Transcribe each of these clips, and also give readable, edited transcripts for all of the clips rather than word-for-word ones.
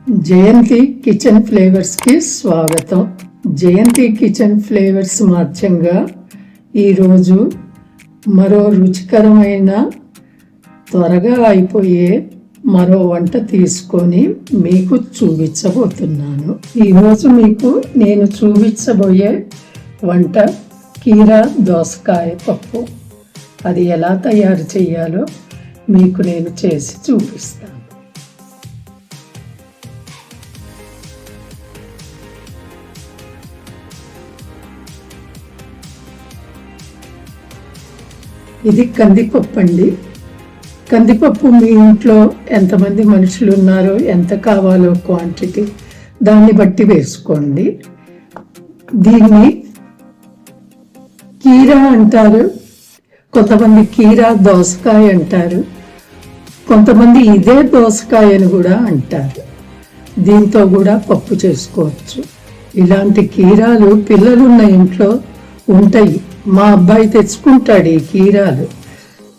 జయంతి kitchen ఫ్లేవర్స్కి స్వాగతం. జయంతి kitchen flavours మార్చంగా ఈరోజు మరో రుచికరమైన త్వరగా అయిపోయే మరో వంట తీసుకొని మీకు చూపించబోతున్నాను. ఈరోజు మీకు నేను చూపించబోయే వంట కీరా దోసకాయ పప్పు. అది ఎలా తయారు చేయాలో మీకు నేను చేసి చూపిస్తాను. ఇది కందిపప్పు అండి. కందిపప్పు మీ ఇంట్లో ఎంతమంది మనుషులు ఉన్నారో, ఎంత కావాలో క్వాంటిటీ దాన్ని బట్టి వేసుకోండి. దీన్ని కీరా అంటారు, కొంతమంది కీరా దోసకాయ అంటారు, కొంతమంది ఇదే దోసకాయ అని కూడా అంటారు. దీంతో కూడా పప్పు చేసుకోవచ్చు. ఇలాంటి కీరాలు పిల్లలున్న ఇంట్లో ఉంటాయి. మా అబ్బాయి తెచ్చుకుంటాడు ఈ కీరాలు,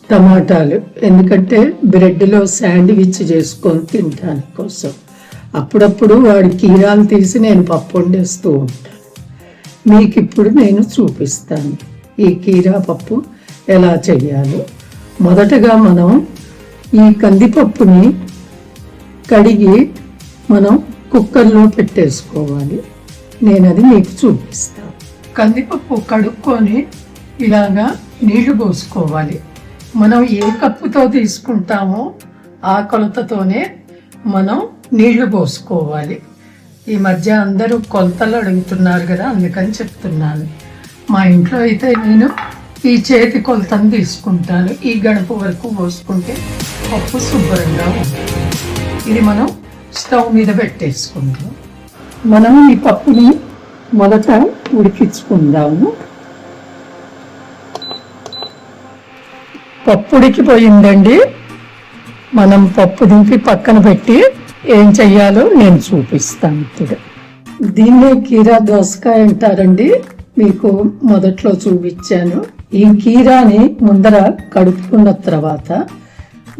టమాటాలు, ఎందుకంటే బ్రెడ్లో శాండ్విచ్ చేసుకొని తినడానికి కోసం. అప్పుడప్పుడు వాడి కీరాలు తీసి నేను పప్పు వండేస్తూ ఉంటాను. మీకు ఇప్పుడు నేను చూపిస్తాను ఈ కీరా పప్పు ఎలా చేయాలో. మొదటగా మనం ఈ కందిపప్పుని కడిగి మనం కుక్కర్లో పెట్టేసుకోవాలి. నేను అది మీకు చూపిస్తాను. కందిపప్పు కడుక్కొని ఇలాగా నీళ్లు పోసుకోవాలి. మనం ఏ కప్పుతో తీసుకుంటామో ఆ కొలతతోనే మనం నీళ్లు పోసుకోవాలి. ఈ మధ్య అందరూ కొలతలు అడుగుతున్నారు కదా, అందుకని చెప్తున్నాను. మా ఇంట్లో అయితే నేను ఈ చేతి కొలతను తీసుకుంటాను. ఈ గడప వరకు పోసుకుంటే పప్పు శుభ్రంగా ఉంటుంది. ఇది మనం స్టవ్ మీద పెట్టేసుకుంటాం. మనం ఈ పప్పుని మొదట ఉడికించుకుందాము. పప్పు ఉడికిపోయిందండి. మనం పప్పు దింపి పక్కన పెట్టి ఏం చెయ్యాలో నేను చూపిస్తాను ఇప్పుడు. దీన్నే కీరా దోసకాయ అంటారండి. మీకు మొదట్లో చూపించాను. ఈ కీరాని ముందర కడుపుకున్న తర్వాత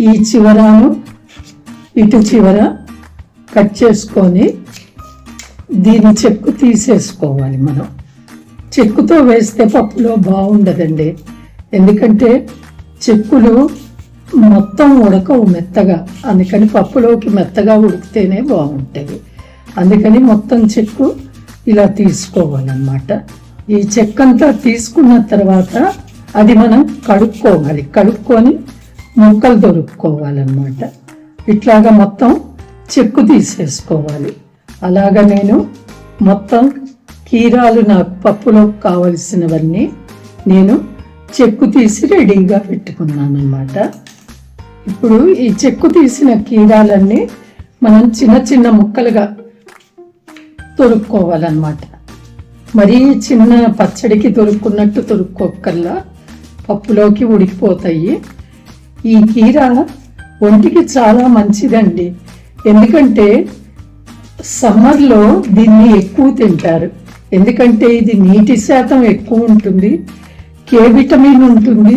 ఈ చివరను ఇటు చివర కట్ చేసుకొని దీని చెక్కు తీసేసుకోవాలి. మనం చెక్కుతో వేస్తే పప్పులో బాగుండదండి, ఎందుకంటే చెక్కులు మొత్తం ఉడకవు మెత్తగా. అందుకని పప్పులోకి మెత్తగా ఉడికితేనే బాగుంటుంది. అందుకని మొత్తం చెక్కు ఇలా తీసుకోవాలన్నమాట. ఈ చెక్కంతా తీసుకున్న తర్వాత అది మనం కడుక్కోవాలి. కడుక్కొని ముక్కలు దొరుకుకోవాలన్నమాట. ఇట్లాగా మొత్తం చెక్కు తీసేసుకోవాలి. అలాగా నేను మొత్తం కీరాలు నాకు పప్పులో కావలసినవన్నీ నేను చెక్కు తీసి రెడీగా పెట్టుకున్నాను అన్నమాట. ఇప్పుడు ఈ చెక్కు తీసిన కీరాలన్నీ మనం చిన్న చిన్న ముక్కలుగా తొరుక్కోవాలన్నమాట. మరీ చిన్న పచ్చడికి తొరుక్కున్నట్టు తొరుక్కోకల్లా పప్పులోకి ఉడికిపోతాయి. ఈ కీర ఒంటికి చాలా మంచిదండి, ఎందుకంటే సమ్మర్లో దీన్ని ఎక్కువ తింటారు. ఎందుకంటే ఇది నీటి శాతం ఎక్కువ ఉంటుంది, కే విటమిన్ ఉంటుంది,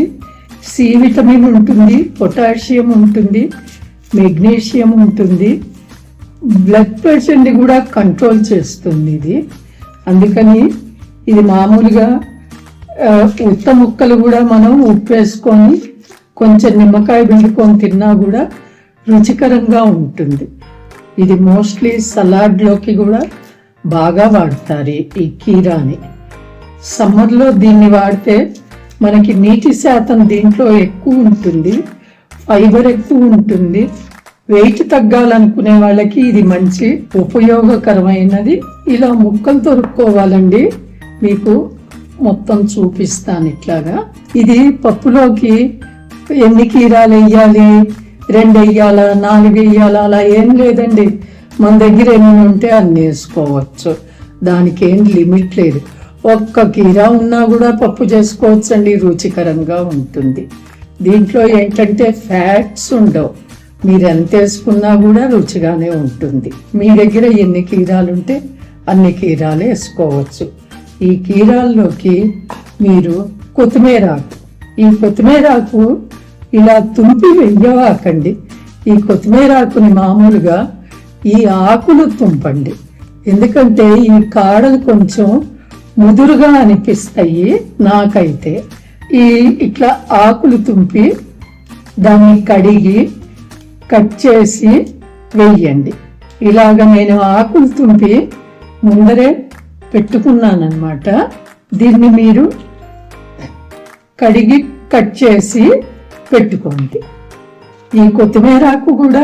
సి విటమిన్ ఉంటుంది, పొటాషియం ఉంటుంది, మెగ్నీషియం ఉంటుంది, బ్లడ్ ప్రెషర్ని కూడా కంట్రోల్ చేస్తుంది ఇది. అందుకని ఇది మామూలుగా ఉత్త ముక్కలు కూడా మనం ఉప్పు వేసుకొని కొంచెం నిమ్మకాయ పిండుకొని తిన్నా కూడా రుచికరంగా ఉంటుంది. ఇది మోస్ట్లీ సలాడ్లోకి కూడా బాగా వాడతారు ఈ కీరాని. సమ్మర్లో దీన్ని వాడితే మనకి నీటి శాతం దీంట్లో ఎక్కువ ఉంటుంది, ఫైబర్ ఎక్కువ ఉంటుంది. వెయిట్ తగ్గాలనుకునే వాళ్ళకి ఇది మంచి ఉపయోగకరమైనది. ఇలా ముక్కలు తొరుక్కోవాలండి. మీకు మొత్తం చూపిస్తాను ఇట్లాగా. ఇది పప్పులోకి ఎన్ని కీరాలు వేయాలి, 2 వేయాలా, 4 వేయాలా, అలా ఏం లేదండి. మన దగ్గర ఎన్ని ఉంటే అన్ని వేసుకోవచ్చు, దానికి ఏం లిమిట్ లేదు. ఒక్క కీరా ఉన్నా కూడా పప్పు చేసుకోవచ్చండి, రుచికరంగా ఉంటుంది. దీంట్లో ఏంటంటే ఫ్యాట్స్ ఉండవు, మీరు ఎంత వేసుకున్నా కూడా రుచిగానే ఉంటుంది. మీ దగ్గర ఎన్ని కీరాలు ఉంటే అన్ని కీరాలు వేసుకోవచ్చు. ఈ కీరాల్లోకి మీరు కొత్తిమీరాకు, ఈ కొత్తిమీరాకు ఇలా తుంపి వెయ్యవాకండి. ఈ కొత్తిమీరాకుని మామూలుగా ఈ ఆకులు తుంపండి. ఎందుకంటే ఈ కాడలు కొంచెం ముదురుగా అనిపిస్తాయి నాకైతే. ఇట్లా ఆకులు తుంపి దాన్ని కడిగి కట్ చేసి వేయండి. ఇలాగ నేను ఆకులు తుంపి ముందరే పెట్టుకున్నానమాట. దీన్ని మీరు కడిగి కట్ చేసి పెట్టుకోండి. ఈ కొత్తిమీర ఆకు కూడా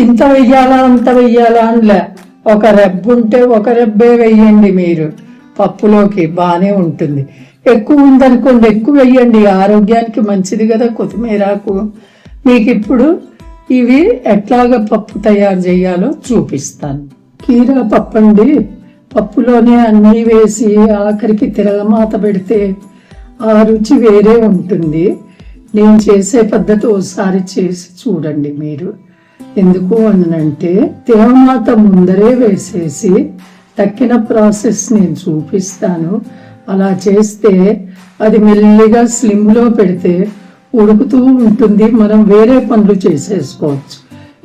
ఇంత వెయ్యాలా అంత వెయ్యాలా అనిలే, ఒక రెబ్బ ఉంటే ఒక రెబ్బే వెయ్యండి. మీరు పప్పులోకి బాగానే ఉంటుంది. ఎక్కువ ఉందనుకోండి ఎక్కువ వెయ్యండి, ఆరోగ్యానికి మంచిది కదా కొత్తిమీర ఆకు. మీకు ఇప్పుడు ఇవి ఎట్లాగా పప్పు తయారు చేయాలో చూపిస్తాను. కీరా పప్పు అండి, పప్పులోనే అన్నీ వేసి ఆఖరికి తిరగమాత పెడితే ఆ రుచి వేరే ఉంటుంది. నేను చేసే పద్ధతి ఒకసారి చేసి చూడండి మీరు. ఎందుకు అనంటే తిరగమాత ముందరే వేసేసి తక్కిన ప్రాసెస్ నేను చూపిస్తాను. అలా చేస్తే అది మెల్లిగా స్లిమ్లో పెడితే ఉడుకుతూ ఉంటుంది, మనం వేరే పనులు చేసేసుకోవచ్చు.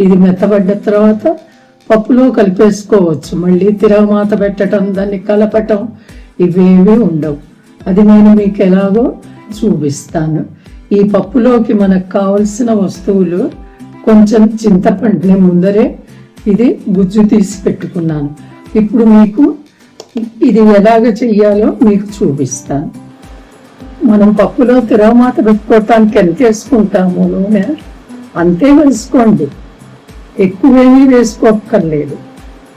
ఇది మెత్తబడ్డ తర్వాత పప్పులో కలిపేసుకోవచ్చు. మళ్ళీ తిరగమాత పెట్టడం, దాన్ని కలపటం ఇవేవి ఉండవు. అది నేను మీకు ఎలాగో చూపిస్తాను. ఈ పప్పులోకి మనకు కావలసిన వస్తువులు కొంచెం చింతపండుని ముందరే ఇది గుజ్జు తీసి పెట్టుకున్నాను. ఇప్పుడు మీకు ఇది ఎలాగ చెయ్యాలో మీకు చూపిస్తాను. మనం పప్పులో తిరగమాత పెట్టుకోవటానికి ఎంత వేసుకుంటాము నూనె అంతే వేసుకోండి, ఎక్కువేమీ వేసుకోక్కర్లేదు,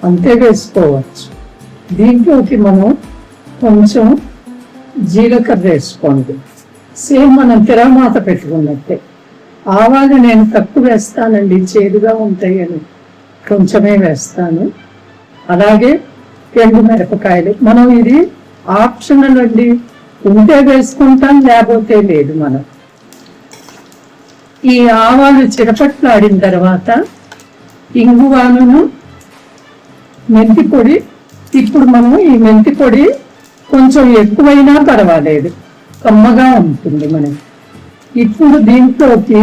అంతే వేసుకోవచ్చు. దీంట్లోకి మనం కొంచెం జీలకర్ర వేసుకోండి, సేమ్ మనం తిరగమాత పెట్టుకున్నట్టే. ఆవాలు నేను తక్కువ వేస్తానండి, చేదుగా ఉంటాయని కొంచెమే వేస్తాను. అలాగే ఎండు మిరపకాయలు, మనం ఇది ఆప్షనల్ అండి, ఉంటే వేసుకుంటాం లేకపోతే లేదు. మనం ఈ ఆవాలు చిరపట్లాడిన తర్వాత ఇంగువాను మెంతి పొడి. ఇప్పుడు మనం ఈ మెంతి పొడి కొంచెం ఎక్కువైనా పర్వాలేదు, కమ్మగా ఉంటుంది మనకి. ఇప్పుడు దీంట్లోకి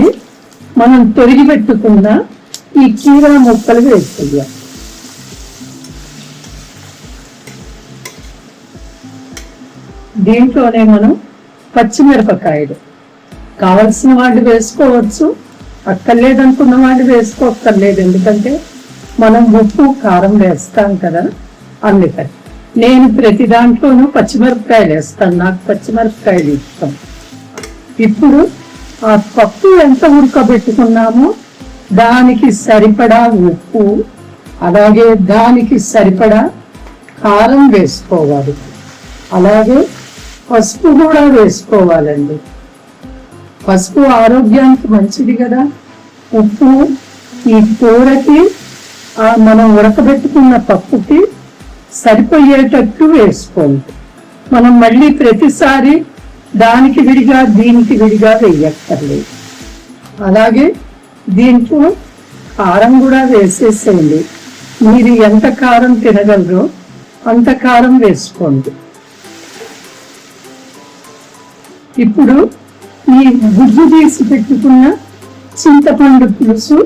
మనం తొరిగి పెట్టుకున్న ఈ కీరా ముక్కలు వేసుకుందాం. దీంట్లోనే మనం పచ్చిమిరపకాయలు కావలసిన వాళ్ళు వేసుకోవచ్చు, అక్కర్లేదనుకున్న వాళ్ళు వేసుకోక్కర్లేదు. ఎందుకంటే మనం ఉప్పు కారం వేస్తాం కదా, అందుకని నేను ప్రతి దాంట్లోనూ పచ్చిమిరపకాయలు వేస్తాను, నాకు పచ్చిమిరపకాయలు ఇష్టం. ఇప్పుడు ఆ పప్పు ఎంత ఉడకబెట్టుకున్నామో దానికి సరిపడా ఉప్పు, అలాగే దానికి సరిపడా కారం వేసుకోవాలి. అలాగే పసుపు కూడా వేసుకోవాలండి. పసుపు ఆరోగ్యానికి మంచిది కదా. ఉప్పు ఈ కూరకి మనం ఉడకబెట్టుకున్న పప్పుకి సరిపోయేటట్టు వేసుకోండి. మనం మళ్ళీ ప్రతిసారి దానికి విడిగా దీనికి విడిగా వేయక్కర్లేదు. అలాగే దీంట్లో కారం కూడా వేసేసేయండి. మీరు ఎంత కారం తినగలరో అంత కారం వేసుకోండి. ఇప్పుడు ఈ గుజ్జు తీసి పెట్టుకున్న చింతపండు పులుసు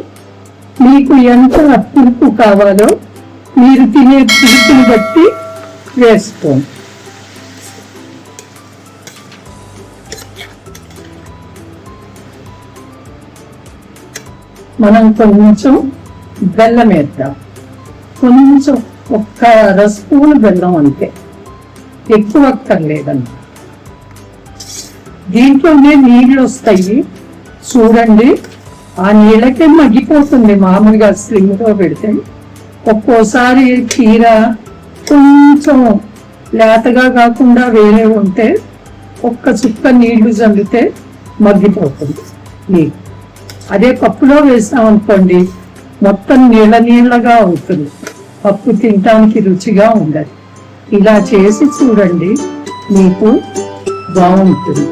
మీకు ఎంత పులుపు కావాలో మీరు తినే పులుపుని బట్టి వేసుకోండి. మనం కొంచెం బెల్లం వేద్దాం, కొంచెం ఒక్క రసపూలు బెల్లం అంతే, ఎక్కువ అక్కర్లేదండి. దీంట్లోనే నీళ్ళు వస్తాయి చూడండి, ఆ నీళ్ళకే మగ్గిపోతుంది. మామూలుగా స్లిమ్లో పెడితే ఒక్కోసారి కీర కొంచెం లేతగా కాకుండా వేరే ఉంటే ఒక్క చుక్క నీళ్లు చల్లితే మగ్గిపోతుంది నీళ్ళు. అదే పప్పులో వేసామనుకోండి మొత్తం నీళ్ళగా అవుతుంది, పప్పు తినటానికి రుచిగా ఉండదు. ఇలా చేసి చూడండి, మీకు బాగుంటుంది.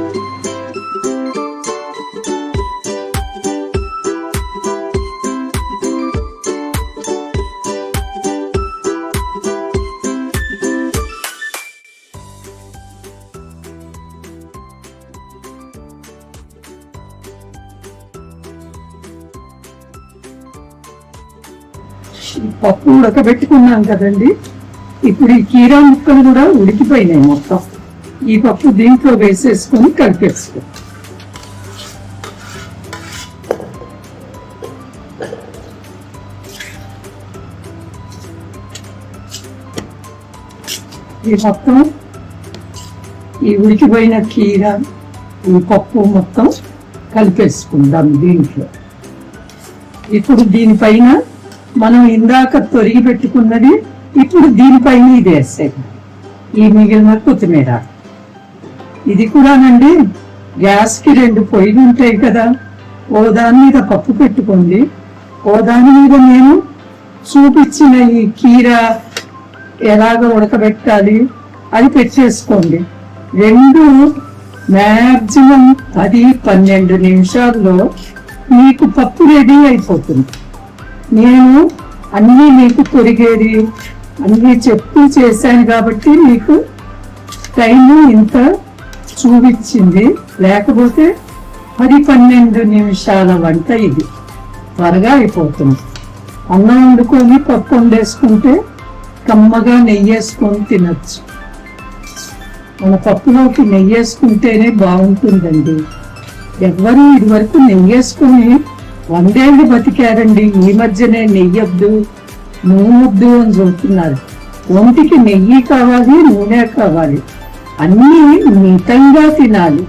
పప్పు ఉడకబెట్టుకున్నాం కదండి. ఇప్పుడు ఈ కీరా ముక్కలు కూడా ఉడికిపోయినాయి మొత్తం. ఈ పప్పు దీంట్లో వేసేసుకొని కలిపేసుకో. ఈ మొత్తం ఈ ఉడికిపోయిన కీర ఈ పప్పు మొత్తం కలిపేసుకుందాం దీంట్లో. ఇప్పుడు దీనిపైన మనం ఇందాక తొరిగి పెట్టుకున్నది ఇప్పుడు దీనిపైన ఇది వేసేది. ఈ మిగిలిన కొత్తిమీర. ఇది కూడానండి గ్యాస్కి 2 పొయ్యిలు ఉంటాయి కదా. ఓ దాని మీద పప్పు పెట్టుకోండి, ఓ దాని మీద నేను చూపించిన ఈ కీర ఎలాగ ఉడకబెట్టాలి అది పెట్టేసుకోండి. 2 మ్యాక్సిమం 10-12 నిమిషాల్లో మీకు పప్పు రెడీ అయిపోతుంది. నేను అన్నీ మీకు తొరిగేది అన్నీ చెప్పి చేశాను కాబట్టి మీకు టైము ఇంత చూపించింది. లేకపోతే 10-12 నిమిషాల వంట ఇది త్వరగా అయిపోతుంది. అన్నం వండుకొని పప్పు వండేసుకుంటే కమ్మగా నెయ్యి వేసుకొని తినచ్చు. మన పప్పులోకి నెయ్యి వేసుకుంటేనే బాగుంటుందండి. ఎవ్వరూ ఇదివరకు నెయ్యి వేసుకుని 100 ఏళ్ళు బతికారండి. ఈ మధ్యనే నెయ్యొద్దు నూనె అని చెబుతున్నారు. ఒంటికి నెయ్యి కావాలి, నూనె కావాలి, అన్నీ మితంగా తినాలి.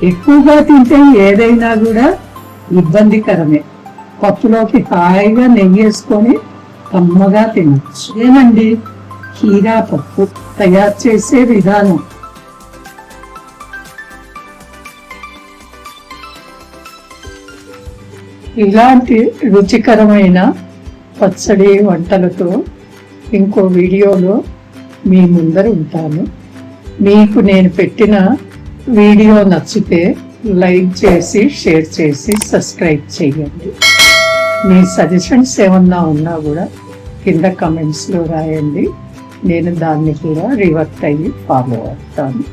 ఎక్కువగా తింటే ఏదైనా కూడా ఇబ్బందికరమే. పప్పులోకి హాయిగా నెయ్యి వేసుకొని కమ్మగా తినచ్చు. ఏనండి కీరా పప్పు తయారు చేసే విధానం. ఇలాంటి రుచికరమైన పచ్చడి వంటలతో ఇంకో వీడియోలో మీ ముందర ఉంటాను. మీకు నేను పెట్టిన వీడియో నచ్చితే లైక్ చేసి, షేర్ చేసి, సబ్స్క్రైబ్ చేయండి. మీ సజెషన్స్ ఏమన్నా ఉన్నా కూడా కింద కమెంట్స్లో రాయండి. నేను దాన్ని కూడా రివర్ట్ అయ్యి ఫాలో అవుతాను.